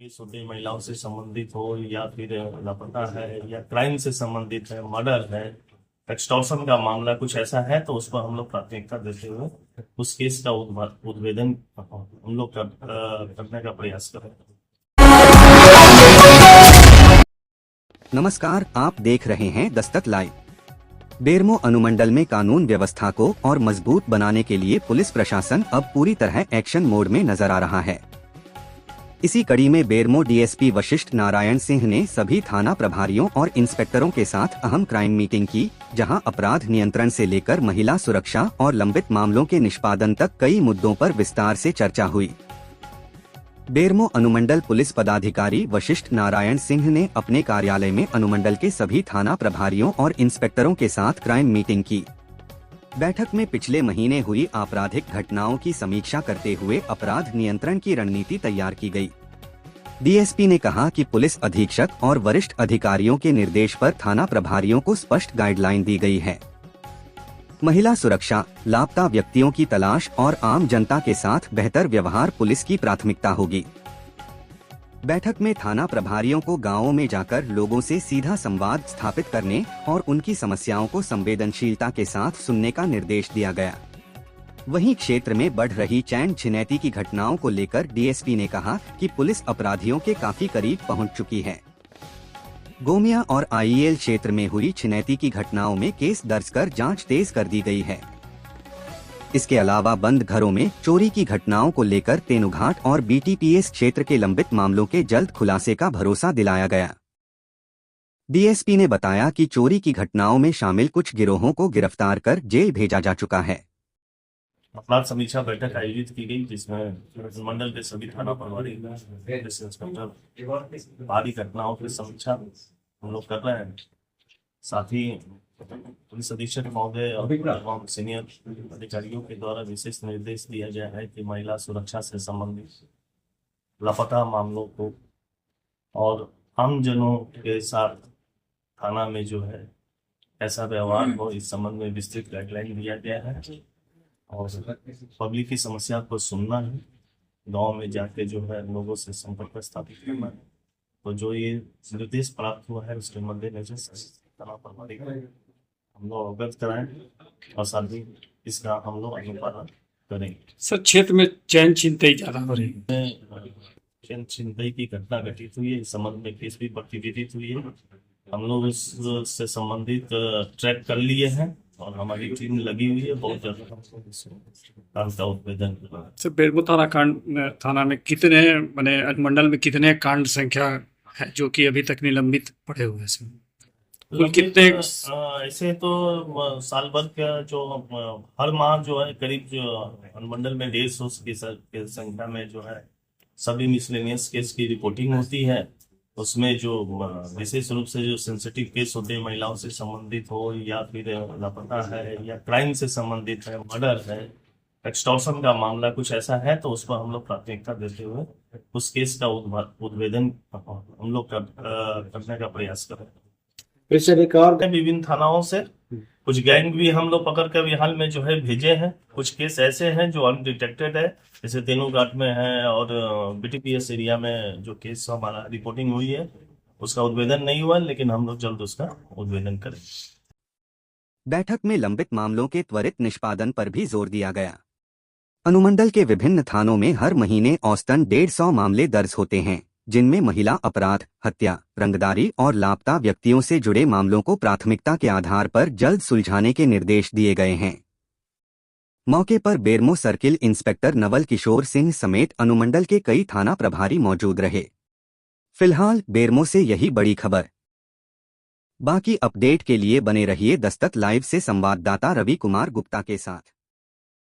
Case होते हैं, महिलाओं से संबंधित हो या फिर लापता है या क्राइम से संबंधित है, मर्डर है, एक्सटॉर्शन का मामला कुछ ऐसा है तो उस पर हम लोग प्राथमिकता देते हुए उस केस का उद्भेदन हम लोग करने का प्रयास करें। नमस्कार, आप देख रहे हैं दस्तक लाइव। बेरमो अनुमंडल में कानून व्यवस्था को और मजबूत बनाने के लिए पुलिस प्रशासन अब पूरी तरह एक्शन मोड में नजर आ रहा है। इसी कड़ी में बेरमो डीएसपी वशिष्ठ नारायण सिंह ने सभी थाना प्रभारियों और इंस्पेक्टरों के साथ अहम क्राइम मीटिंग की, जहां अपराध नियंत्रण से लेकर महिला सुरक्षा और लंबित मामलों के निष्पादन तक कई मुद्दों पर विस्तार से चर्चा हुई। बेरमो अनुमंडल पुलिस पदाधिकारी वशिष्ठ नारायण सिंह ने अपने कार्यालय में अनुमंडल के सभी थाना प्रभारियों और इंस्पेक्टरों के साथ क्राइम मीटिंग की। बैठक में पिछले महीने हुई आपराधिक घटनाओं की समीक्षा करते हुए अपराध नियंत्रण की रणनीति तैयार की गई। डीएसपी ने कहा कि पुलिस अधीक्षक और वरिष्ठ अधिकारियों के निर्देश पर थाना प्रभारियों को स्पष्ट गाइडलाइन दी गई है। महिला सुरक्षा, लापता व्यक्तियों की तलाश और आम जनता के साथ बेहतर व्यवहार पुलिस की प्राथमिकता होगी। बैठक में थाना प्रभारियों को गांवों में जाकर लोगों से सीधा संवाद स्थापित करने और उनकी समस्याओं को संवेदनशीलता के साथ सुनने का निर्देश दिया गया। वहीं क्षेत्र में बढ़ रही चैन छिनैती की घटनाओं को लेकर डीएसपी ने कहा कि पुलिस अपराधियों के काफी करीब पहुंच चुकी है। गोमिया और आईएल क्षेत्र में हुई छिनैती की घटनाओं में केस दर्ज कर जांच तेज कर दी गई है। इसके अलावा बंद घरों में चोरी की घटनाओं को लेकर तेनुघाट और बीटीपीएस क्षेत्र के लंबित मामलों के जल्द खुलासे का भरोसा दिलाया गया। डीएसपी ने बताया कि चोरी की घटनाओं में शामिल कुछ गिरोहों को गिरफ्तार कर जेल भेजा जा चुका है। अपराध समीक्षा बैठक आयोजित की गई, जिसमें मंडल के सभी थाना प्रभारी, इंस्पेक्टर भारी घटनाओं की समीक्षा हम लोग कर रहे हैं। साथ ही पुलिस अधीक्षक महोदय और सीनियर अधिकारियों के द्वारा विशेष निर्देश दिया गया है कि महिला सुरक्षा से संबंधित लापता मामलों को और आम जनों के साथ थाना में जो है ऐसा व्यवहार हो, इस संबंध में विस्तृत गाइडलाइन दिया गया है। और पब्लिक की समस्या को सुनना है, गांव में जाके जो है लोगों से संपर्क स्थापित करना है। तो जो ये निर्देश प्राप्त हुआ है उसके मद्देनजर थाना प्रभारी हम लोग अवगत कराएं और साथ ही इसका हम लोग अनुपालन करेंगे। सर, क्षेत्र में चैन छिनतई ज्यादा हो रही है। चैन छिनतई की घटना घटित हुई है, इस संबंध में केस भी प्रतिवेदित हुई है। हम लोग उससे संबंधित ट्रैक कर लिए हैं और हमारी टीम लगी हुई है बहुत ज्यादा का उद्भेदन। सर, बेरमो थाना में कितने अनुमंडल में कितने कांड संख्या है जो कि अभी तक निलंबित पड़े हुए हैं? कुल कितने? ऐसे तो साल भर का जो हर माह जो है करीब जो अनुमंडल में 150 की संख्या में जो है सभी मिसलेनियस केस की रिपोर्टिंग होती है। उसमें जो विशेष रूप से जो सेंसिटिव केस होते हैं, महिलाओं से संबंधित हो या फिर लापता है या क्राइम से संबंधित है, मर्डर है, एक्सटॉर्शन का मामला कुछ ऐसा है तो उस पर हम लोग प्राथमिकता देते हुए उस केस का उद्भेदन हम लोग करने का प्रयास करें। विभिन्न थानाओं से कुछ गैंग भी हम लोग पकड़ कर हाल में जो है भेजे हैं। कुछ केस ऐसे हैं जो अनडिटेक्टेड है, जैसे तेनुघाट में है और बीटीपीएस एरिया में जो केस हमारा रिपोर्टिंग हुई है उसका उद्भेदन नहीं हुआ, लेकिन हम लोग जल्द उसका उद्भेदन करें। बैठक में लंबित मामलों के त्वरित निष्पादन पर भी जोर दिया गया। अनुमंडल के विभिन्न थानों में हर महीने औसतन 150 मामले दर्ज होते हैं, जिनमें महिला अपराध, हत्या, रंगदारी और लापता व्यक्तियों से जुड़े मामलों को प्राथमिकता के आधार पर जल्द सुलझाने के निर्देश दिए गए हैं। मौके पर बेरमो सर्किल इंस्पेक्टर नवल किशोर सिंह समेत अनुमंडल के कई थाना प्रभारी मौजूद रहे। फिलहाल बेरमो से यही बड़ी खबर। बाकी अपडेट के लिए बने रहिए दस्तक लाइव से संवाददाता रवि कुमार गुप्ता के साथ।